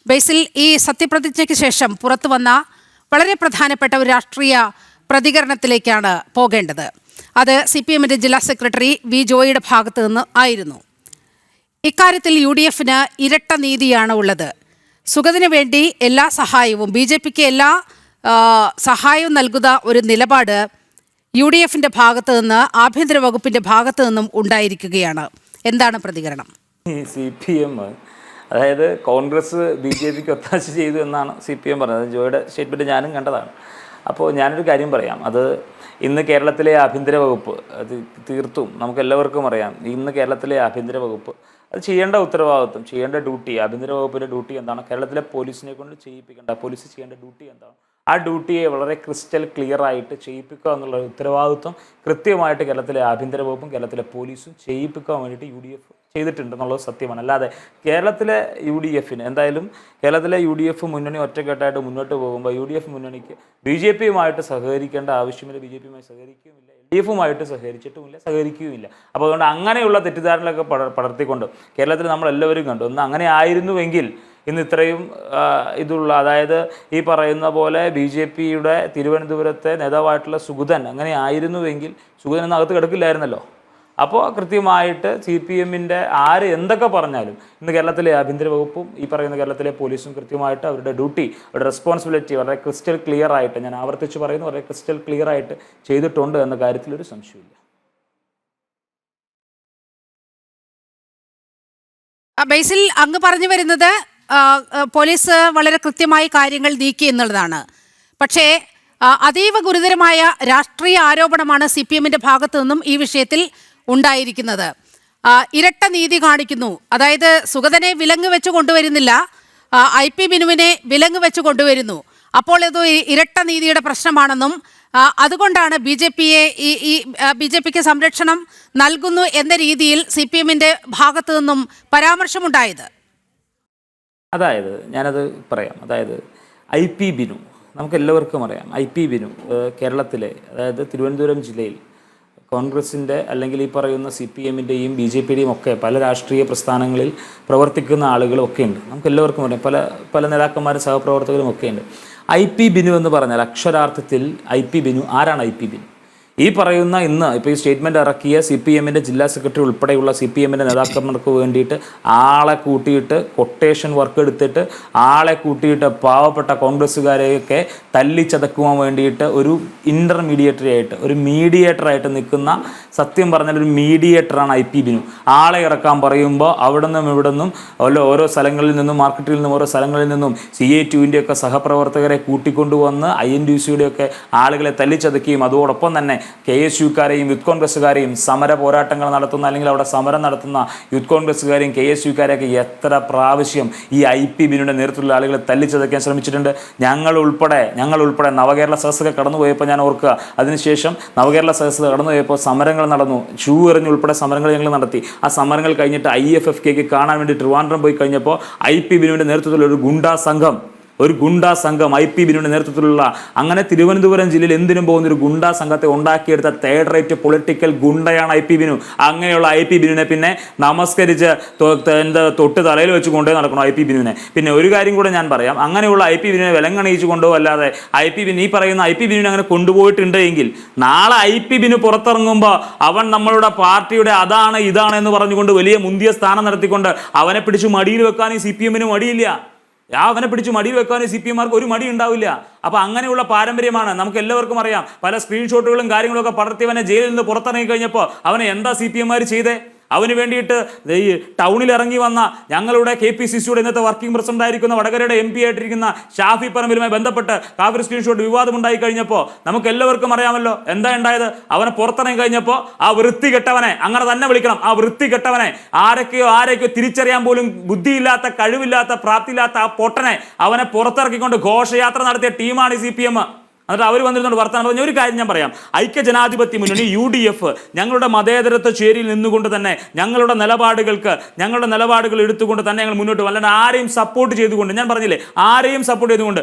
ബേസിൽ, ഈ സത്യപ്രതിജ്ഞയ്ക്ക് ശേഷം പുറത്തു വന്ന വളരെ പ്രധാനപ്പെട്ട ഒരു രാഷ്ട്രീയ പ്രതികരണത്തിലേക്കാണ് പോകേണ്ടത്. അത് CPM-ന്റെ ജില്ലാ സെക്രട്ടറി വി ജോയിയുടെ ഭാഗത്തു നിന്ന് ആയിരുന്നു. ഇക്കാര്യത്തിൽ UDF-ന് ഇരട്ട നീതിയാണ് ഉള്ളത്. സുഗതന് വേണ്ടി എല്ലാ സഹായവും, BJP-ക്ക് എല്ലാ സഹായവും നൽകുന്ന ഒരു നിലപാട് UDF-ന്റെ ഭാഗത്തു നിന്ന്, ആഭ്യന്തര വകുപ്പിന്റെ ഭാഗത്തു നിന്നും ഉണ്ടായിരിക്കുകയാണ്. എന്താണ് പ്രതികരണം? CPM, അതായത് കോൺഗ്രസ് BJP-ക്ക് ഒത്താശ ചെയ്തു എന്നാണ് CPM പറഞ്ഞത്. ജോയുടെ സ്റ്റേറ്റ്മെൻറ്റ് ഞാനും കണ്ടതാണ്. അപ്പോൾ ഞാനൊരു കാര്യം പറയാം. അത് ഇന്ന് കേരളത്തിലെ ആഭ്യന്തര വകുപ്പ്, അത് തീർത്തും നമുക്കെല്ലാവർക്കും അറിയാം, ഇന്ന് കേരളത്തിലെ ആഭ്യന്തര വകുപ്പ് അത് ചെയ്യേണ്ട ഉത്തരവാദിത്വം, ചെയ്യേണ്ട ഡ്യൂട്ടി, ആഭ്യന്തര വകുപ്പിൻ്റെ ഡ്യൂട്ടി എന്താണ്, കേരളത്തിലെ പോലീസിനെ കൊണ്ട് ചെയ്യിപ്പിക്കേണ്ട, പോലീസ് ചെയ്യേണ്ട ഡ്യൂട്ടി എന്താണ്, ആ ഡ്യൂട്ടിയെ വളരെ ക്രിസ്റ്റൽ ക്ലിയർ ആയിട്ട് ചെയ്യിപ്പിക്കുക എന്നുള്ള ഉത്തരവാദിത്വം കൃത്യമായിട്ട് കേരളത്തിലെ ആഭ്യന്തര വകുപ്പും കേരളത്തിലെ പോലീസും ചെയ്യിപ്പിക്കാൻ വേണ്ടിയിട്ട് UDF ചെയ്തിട്ടുണ്ടെന്നുള്ളത് സത്യമാണ്. അല്ലാതെ കേരളത്തിലെ UDF-ന് എന്തായാലും കേരളത്തിലെ UDF മുന്നണി ഒറ്റക്കെട്ടായിട്ട് മുന്നോട്ട് പോകുമ്പോൾ UDF മുന്നണിക്ക് BJP-യുമായിട്ട് സഹകരിക്കേണ്ട ആവശ്യമില്ല, BJP-യുമായി സഹകരിക്കുകയുമില്ല, LDF-ഉമായിട്ട് സഹകരിച്ചിട്ടുമില്ല, സഹകരിക്കുകയുമില്ല. അപ്പോൾ അതുകൊണ്ട് അങ്ങനെയുള്ള തെറ്റിദ്ധാരണകളൊക്കെ പടർത്തിക്കൊണ്ട് കേരളത്തിൽ നമ്മളെല്ലാവരും കണ്ടു. ഒന്ന് അങ്ങനെ ആയിരുന്നുവെങ്കിൽ ഇന്ന് ഇത്രയും ഇതുള്ള, അതായത് ഈ പറയുന്ന പോലെ BJP-യുടെ തിരുവനന്തപുരത്തെ നേതാവായിട്ടുള്ള സുഗതൻ അങ്ങനെ ആയിരുന്നുവെങ്കിൽ സുഗതൻ എന്നകത്ത് കിടക്കില്ലായിരുന്നല്ലോ. അപ്പോൾ കൃത്യമായിട്ട് CPM-ന്റെ ആര് എന്തൊക്കെ പറഞ്ഞാലും ഇന്ന് കേരളത്തിലെ ആഭ്യന്തര വകുപ്പും ഈ പറയുന്ന കേരളത്തിലെ പോലീസും കൃത്യമായിട്ട് അവരുടെ ഡ്യൂട്ടി, അവരുടെ റെസ്പോൺസിബിലിറ്റി വളരെ ക്രിസ്റ്റൽ ക്ലിയർ ആയിട്ട്, ഞാൻ ആവർത്തിച്ച് പറയുന്നു, വളരെ ക്രിസ്റ്റൽ ക്ലിയർ ആയിട്ട് ചെയ്തിട്ടുണ്ട് എന്ന കാര്യത്തിലൊരു സംശയമില്ല. ബേസിൽ, അങ്ങ് പറഞ്ഞു വരുന്നത് പോലീസ് വളരെ കൃത്യമായി കാര്യങ്ങൾ നീക്കി എന്നുള്ളതാണ്. പക്ഷേ അതീവ ഗുരുതരമായ രാഷ്ട്രീയ ആരോപണമാണ് CPM-ന്റെ ഭാഗത്തു നിന്നും ഈ വിഷയത്തിൽ ഉണ്ടായിരിക്കുന്നത്. ഇരട്ട നീതി കാണിക്കുന്നു. അതായത് സുഗതനെ വിലങ്ങ് വെച്ച് കൊണ്ടുവരുന്നില്ല, IP ബിനുവിനെ വിലങ്ങ് വെച്ച് കൊണ്ടുവരുന്നു. അപ്പോൾ ഇത് ഇരട്ട നീതിയുടെ പ്രശ്നമാണെന്നും അതുകൊണ്ടാണ് BJP-ക്ക് സംരക്ഷണം നൽകുന്നു എന്ന രീതിയിൽ CPM-ന്റെ ഭാഗത്തു നിന്നും പരാമർശമുണ്ടായത്. അതായത് ഞാനത് പറയാം. അതായത് IP ബിനു നമുക്കെല്ലാവർക്കും അറിയാം. IP ബിനു കേരളത്തിലെ, അതായത് തിരുവനന്തപുരം ജില്ലയിൽ കോൺഗ്രസിൻ്റെ അല്ലെങ്കിൽ ഈ പറയുന്ന CPM-ൻ്റെയും BJP-യുടെയും ഒക്കെ പല രാഷ്ട്രീയ പ്രസ്ഥാനങ്ങളിൽ പ്രവർത്തിക്കുന്ന ആളുകളും ഒക്കെ ഉണ്ട്. നമുക്കെല്ലാവർക്കും അറിയാം. പല നേതാക്കന്മാരും സഹപ്രവർത്തകരും ഒക്കെ ഉണ്ട്. IP ബിനു എന്ന് പറഞ്ഞാൽ അക്ഷരാർത്ഥത്തിൽ IP ബിനു ആരാണ്? IP ബിനു ഈ പറയുന്ന ഇന്ന് ഇപ്പോൾ ഈ സ്റ്റേറ്റ്മെൻറ്റ് ഇറക്കിയ CPM-ൻ്റെ ജില്ലാ സെക്രട്ടറി ഉൾപ്പെടെയുള്ള CPM-ൻ്റെ നേതാക്കന്മാർക്ക് വേണ്ടിയിട്ട് ആളെ കൂട്ടിയിട്ട് കൊട്ടേഷൻ വർക്ക് എടുത്തിട്ട് ആളെ കൂട്ടിയിട്ട് പാവപ്പെട്ട കോൺഗ്രസ്സുകാരെയൊക്കെ തല്ലിച്ചതക്കുവാൻ വേണ്ടിയിട്ട് ഒരു ഇൻ്റർമീഡിയേറ്ററി ആയിട്ട്, ഒരു മീഡിയേറ്ററായിട്ട് നിൽക്കുന്ന, സത്യം പറഞ്ഞാൽ ഒരു മീഡിയേറ്ററാണ് IP ബിനു. ആളെ ഇറക്കാൻ പറയുമ്പോൾ അവിടെ നിന്നും ഇവിടെ നിന്നും ഓരോ സ്ഥലങ്ങളിൽ നിന്നും, മാർക്കറ്റിൽ നിന്നും, ഓരോ സ്ഥലങ്ങളിൽ നിന്നും CA2-ൻ്റെയൊക്കെ സഹപ്രവർത്തകരെ കൂട്ടിക്കൊണ്ടുവന്ന് INTUC-യുടെയൊക്കെ ആളുകളെ തല്ലിച്ചതക്കുകയും അതോടൊപ്പം തന്നെ KSU-കാരെയും യൂത്ത് കോൺഗ്രസ്സുകാരെയും സമര പോരാട്ടങ്ങൾ നടത്തുന്ന, അല്ലെങ്കിൽ അവിടെ സമരം നടത്തുന്ന യൂത്ത് കോൺഗ്രസ്സുകാരെയും KSU-കാരെയൊക്കെ എത്ര പ്രാവശ്യം ഈ IP ബിനുവിൻ്റെ നേതൃത്വത്തിലുള്ള ആളുകളെ തല്ലിച്ചതയ്ക്കാൻ ശ്രമിച്ചിട്ടുണ്ട്. ഞങ്ങൾ ഉൾപ്പെടെ നവകേരള സദസ്സൊക്കെ കടന്നുപോയപ്പോൾ ഞാൻ ഓർക്കുക, അതിനുശേഷം നവകേരള സദസ്സ് കടന്നുപോയപ്പോൾ സമരങ്ങൾ നടന്നു, ഷൂ എറിഞ്ഞ് ഉൾപ്പെടെ സമരങ്ങൾ ഞങ്ങൾ നടത്തി. ആ സമരങ്ങൾ കഴിഞ്ഞിട്ട് IFFK കാണാൻ വേണ്ടി ട്രിവാൻഡ്രം പോയി കഴിഞ്ഞപ്പോൾ IP ബിനുവിൻ്റെ നേതൃത്വത്തിലുള്ള ഒരു ഗുണ്ടാ സംഘം IP ബിനുവിൻ്റെ നേതൃത്വത്തിലുള്ള, അങ്ങനെ തിരുവനന്തപുരം ജില്ലയിൽ എന്തിനും പോകുന്ന ഒരു ഗുണ്ടാ സംഘത്തെ ഉണ്ടാക്കിയെടുത്ത തേർഡ് റേറ്റ് പൊളിറ്റിക്കൽ ഗുണ്ടയാണ് IP ബിനു. അങ്ങനെയുള്ള IP ബിനുവിനെ പിന്നെ നമസ്കരിച്ച് തൊട്ട് തലയിൽ വെച്ച് കൊണ്ടേ നടക്കണം IP ബിനുവിനെ. പിന്നെ ഒരു കാര്യം കൂടെ ഞാൻ പറയാം, അങ്ങനെയുള്ള IP ബിനുവിനെ വിലങ്ങണിയിച്ച് കൊണ്ടോ അല്ലാതെ ഈ പറയുന്ന IP ബിനുവിനെ അങ്ങനെ കൊണ്ടുപോയിട്ടുണ്ട് എങ്കിൽ നാളെ IP ബിനു പുറത്തിറങ്ങുമ്പോൾ അവൻ നമ്മളുടെ പാർട്ടിയുടെ അതാണ് ഇതാണ് എന്ന് പറഞ്ഞുകൊണ്ട് വലിയ മുന്തിയ സ്ഥാനം നടത്തിക്കൊണ്ട് അവനെ പിടിച്ച് മടിയിൽ വെക്കാനും CPM-ന് മടിയില്ല. അവനെ പിടിച്ച് മടിയിൽ വെക്കാനും CPM-മാർക്ക് ഒരു മടി ഉണ്ടാവില്ല. അപ്പോൾ അങ്ങനെയുള്ള പാരമ്പര്യമാണ് നമുക്ക് എല്ലാവർക്കും അറിയാം. പല സ്ക്രീൻഷോട്ടുകളും കാര്യങ്ങളൊക്കെ പടർത്തിയവനെ ജയിലിൽ നിന്ന് പുറത്തിറങ്ങി കഴിഞ്ഞപ്പോൾ അവനെ എന്താ CPM-മാർ ചെയ്തേ? അവന് വേണ്ടിയിട്ട് ഈ ടൗണിൽ ഇറങ്ങി വന്ന ഞങ്ങളുടെ KPCC-യുടെ ഇന്നത്തെ വർക്കിംഗ് പ്രസിഡന്റ് ആയിരിക്കുന്ന വടകരയുടെ MP ആയിട്ടിരിക്കുന്ന ഷാഫി പറമ്പിലുമായി ബന്ധപ്പെട്ട് കാവിരി സ്ക്രീൻഷോട്ട് വിവാദമുണ്ടായി കഴിഞ്ഞപ്പോൾ നമുക്ക് എല്ലാവർക്കും അറിയാമല്ലോ എന്താ ഉണ്ടായത്. അവനെ പുറത്തിറങ്ങി കഴിഞ്ഞപ്പോൾ ആ വൃത്തികെട്ടവനെ, അങ്ങനെ തന്നെ വിളിക്കണം, ആ വൃത്തികെട്ടവനെ, ആരൊക്കെയോ തിരിച്ചറിയാൻ പോലും ബുദ്ധിയില്ലാത്ത, കഴിവില്ലാത്ത, പ്രാപ്തിയില്ലാത്ത ആ പൊട്ടനെ അവനെ പുറത്തിറക്കിക്കൊണ്ട് ഘോഷയാത്ര നടത്തിയ ടീമാണ് CPM. എന്നിട്ട് അവർ വന്നിരുന്നോണ്ട് വർത്താനം പറഞ്ഞ ഒരു കാര്യം ഞാൻ പറയാം. ഐക്യ ജനാധിപത്യ മുന്നണി UDF ഞങ്ങളുടെ മതേതരത്വ ചേരിയിൽ നിന്നുകൊണ്ട് തന്നെ ഞങ്ങളുടെ നിലപാടുകൾ എടുത്തുകൊണ്ട് തന്നെ ഞങ്ങൾ മുന്നോട്ട് അല്ലാണ്ട് ആരെയും സപ്പോർട്ട് ചെയ്തുകൊണ്ട്, ഞാൻ പറഞ്ഞില്ലേ, ആരെയും സപ്പോർട്ട് ചെയ്തുകൊണ്ട്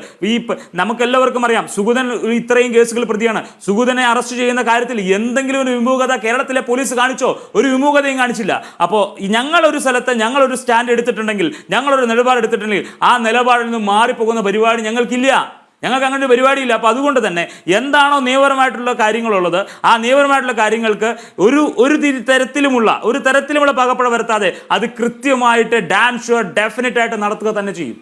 നമുക്കെല്ലാവർക്കും അറിയാം സുഗതൻ ഇത്രയും കേസുകൾ പ്രതിയാണ്. സുഗതനെ അറസ്റ്റ് ചെയ്യുന്ന കാര്യത്തിൽ എന്തെങ്കിലും ഒരു വിമുഖത കേരളത്തിലെ പോലീസ് കാണിച്ചോ? ഒരു വിമുഖതയും കാണിച്ചില്ല. അപ്പോൾ ഞങ്ങളൊരു സ്ഥലത്ത് ഞങ്ങളൊരു സ്റ്റാൻഡ് എടുത്തിട്ടുണ്ടെങ്കിൽ, ഞങ്ങളൊരു നിലപാട് എടുത്തിട്ടുണ്ടെങ്കിൽ ആ നിലപാടിൽ നിന്ന് മാറിപ്പോകുന്ന പരിപാടി ഞങ്ങൾക്കില്ല. ഞങ്ങൾക്ക് അങ്ങനെ ഒരു പരിപാടിയില്ല. അപ്പോൾ അതുകൊണ്ട് തന്നെ എന്താണോ നിയമപരമായിട്ടുള്ള കാര്യങ്ങളുള്ളത് ആ നിയമപരമായിട്ടുള്ള കാര്യങ്ങൾക്ക് ഒരു തരത്തിലുമുള്ള പകപ്പഴ വരുത്താതെ അത് കൃത്യമായിട്ട് ഡാം ഷുവർ ഡെഫിനറ്റ് ആയിട്ട് നടത്തുക തന്നെ ചെയ്യും.